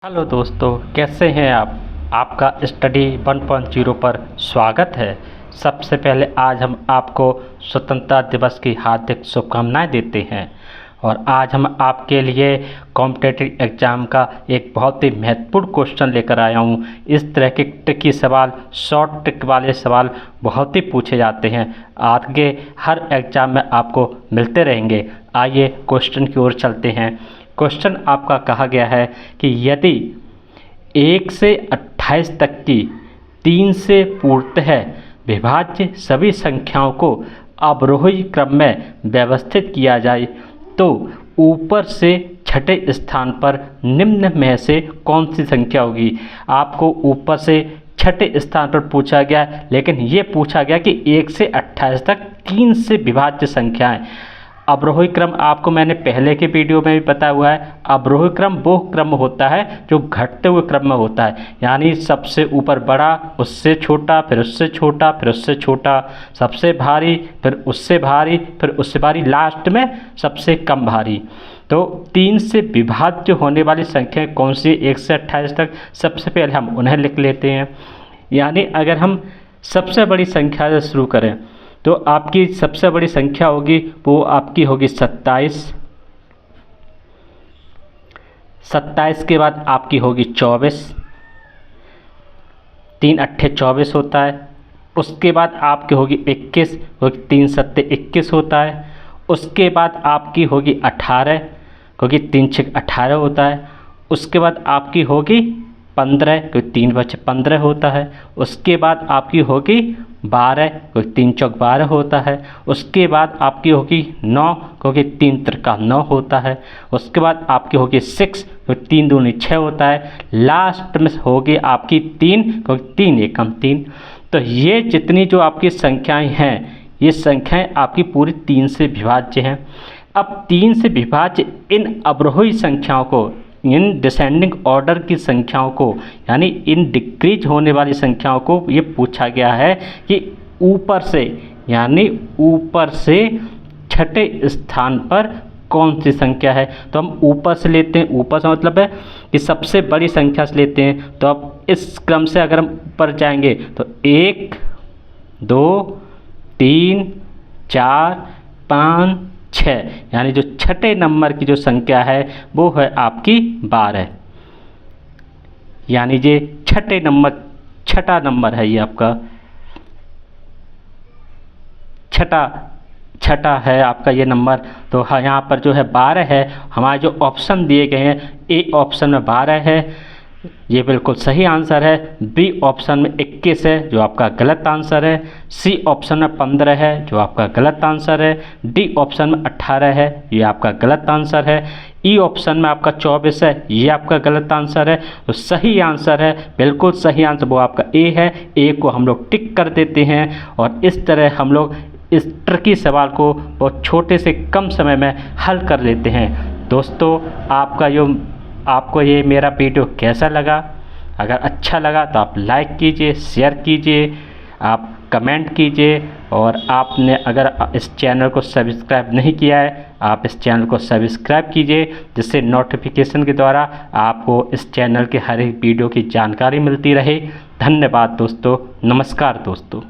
Hello दोस्तों, कैसे हैं आप। आपका स्टडी 1.0 पर स्वागत है। सबसे पहले आज हम आपको स्वतंत्रता दिवस की हार्दिक शुभकामनाएं देते हैं और आज हम आपके लिए कॉम्पिटिटिव एग्ज़ाम का एक बहुत ही महत्वपूर्ण क्वेश्चन लेकर आया हूं। इस तरह के ट्रिकी सवाल, शॉर्ट ट्रिक वाले सवाल बहुत ही पूछे जाते हैं, आगे हर एग्ज़ाम में आपको मिलते रहेंगे। आइए क्वेश्चन की ओर चलते हैं। क्वेश्चन आपका कहा गया है कि यदि 1 से 28 तक की 3 से पूर्णतः विभाज्य सभी संख्याओं को अवरोही क्रम में व्यवस्थित किया जाए तो ऊपर से छठे स्थान पर निम्न में से कौन सी संख्या होगी। आपको ऊपर से छठे स्थान पर पूछा गया, लेकिन ये पूछा गया कि 1 से 28 तक 3 से विभाज्य संख्याएं। अवरोही क्रम आपको मैंने पहले के वीडियो में भी बताया हुआ है। अवरोही क्रम वो क्रम होता है जो घटते हुए क्रम में होता है, यानी सबसे ऊपर बड़ा, उससे छोटा, फिर उससे छोटा, फिर उससे छोटा, सबसे भारी, फिर उससे भारी, फिर उससे भारी, लास्ट में सबसे कम भारी। तो 3 से विभाज्य होने वाली संख्याएं कौन सी 1 से 28 तक, सबसे पहले हम उन्हें लिख लेते हैं। यानी अगर हम सबसे बड़ी संख्या से शुरू करें तो आपकी सबसे बड़ी संख्या होगी वो आपकी होगी 27। 27 के बाद आपकी होगी 24। 3 अट्ठे 24 होता है। उसके बाद आपकी होगी 21, क्योंकि 3 सत्ते 21 होता है। उसके बाद आपकी होगी 18, क्योंकि 3 छक 18 होता है। उसके बाद आपकी होगी 15, क्योंकि 3 बचे 15 होता है। उसके बाद आपकी होगी 12, क्योंकि 3 चौक 12 होता है। उसके बाद आपकी होगी 9, क्योंकि 3 त्रिका 9 होता है। उसके बाद आपकी होगी 6, क्योंकि 3 दूनी 6 होता है। लास्ट में होगी आपकी 3, क्योंकि 3 एकम 3। तो ये जितनी जो आपकी संख्याएं हैं, ये संख्याएं आपकी पूरी 3 से विभाज्य हैं। अब 3 से विभाज्य इन अवरोही संख्याओं को, इन डिसेंडिंग ऑर्डर की संख्याओं को, यानी इन डिक्रीज होने वाली संख्याओं को ये पूछा गया है कि ऊपर से, यानी ऊपर से छठे स्थान पर कौन सी संख्या है। तो हम ऊपर से लेते हैं। ऊपर से मतलब है कि सबसे बड़ी संख्या से लेते हैं। तो अब इस क्रम से अगर हम ऊपर जाएंगे तो 1 2 3 4 5 6, यानी जो छठे नंबर की जो संख्या है वो है आपकी 12। यानी ये छठा नंबर है, ये आपका छठा है आपका ये नंबर। तो हाँ, यहाँ पर जो है 12 है। हमारे जो ऑप्शन दिए गए हैं, ए ऑप्शन में 12 है, ये बिल्कुल सही आंसर है। बी ऑप्शन में 21 है, जो आपका गलत आंसर है। सी ऑप्शन में 15 है, जो आपका गलत आंसर है। डी ऑप्शन में 18 है, ये आपका गलत आंसर है। ई ऑप्शन में आपका 24 है, ये आपका गलत आंसर है। तो सही आंसर है, बिल्कुल सही आंसर वो आपका ए है। ए को हम लोग टिक कर देते हैं और इस तरह हम लोग इस ट्रिकी सवाल को बहुत छोटे से कम समय में हल कर लेते हैं। दोस्तों, आपको ये मेरा वीडियो कैसा लगा? अगर अच्छा लगा तो आप लाइक कीजिए, शेयर कीजिए, आप कमेंट कीजिए और आपने अगर इस चैनल को सब्सक्राइब नहीं किया है, आप इस चैनल को सब्सक्राइब कीजिए, जिससे नोटिफिकेशन के द्वारा आपको इस चैनल के हर एक वीडियो की जानकारी मिलती रहे। धन्यवाद दोस्तों, नमस्कार दोस्तों।